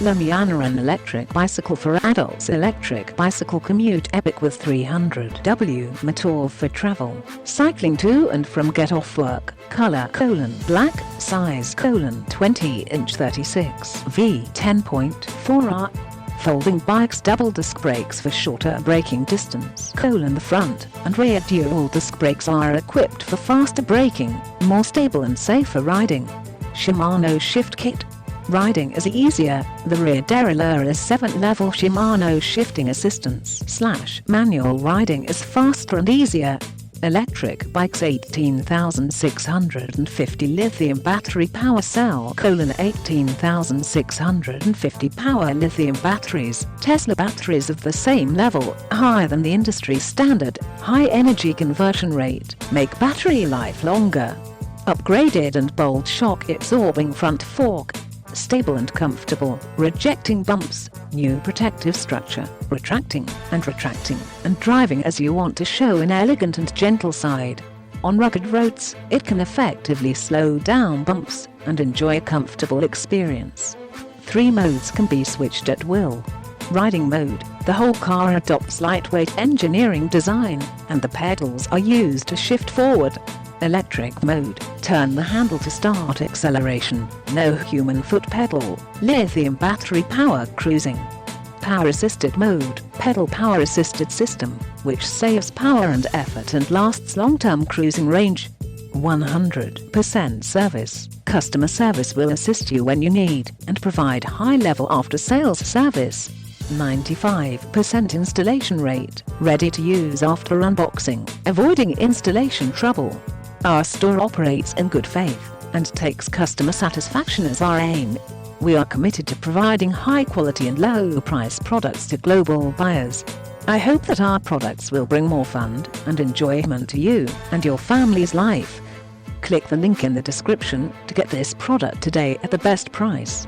Lamyanran electric bicycle for adults. Electric bicycle Commute Ebike with 300W Moto for travel, cycling to and from. Get off work. Color: black. Size: 20-inch 36V 10.4R. Folding bikes. Double disc brakes for shorter braking distance. The front and rear dual disc brakes are equipped for faster braking, more stable and safer riding. Shimano shift kit. Riding is easier. The rear derailleur is 7-level Shimano shifting assistance / manual. Riding is faster and easier. Electric bikes. 18,650 lithium battery power cell: 18,650 power lithium batteries. Tesla batteries of the same level, higher than the industry standard. High energy conversion rate make battery life longer. Upgraded and bolt shock absorbing front fork. Stable and comfortable, rejecting bumps. New protective structure, retracting and driving as you want to show an elegant and gentle side. On rugged roads, it can effectively slow down bumps and enjoy a comfortable experience. 3 modes can be switched at will. Riding mode: the whole car adopts lightweight engineering design, and the pedals are used to shift forward. Electric mode: turn the handle to start acceleration, no human foot pedal. Lithium battery power cruising. Power assisted mode: pedal power assisted system, which saves power and effort and lasts long-term cruising range. 100% service: customer service will assist you when you need and provide high-level after-sales service. 95% installation rate, ready to use after unboxing, avoiding installation trouble. Our store operates in good faith and takes customer satisfaction as our aim. We are committed to providing high-quality and low-price products to global buyers. I hope that our products will bring more fun and enjoyment to you and your family's life. Click the link in the description to get this product today at the best price.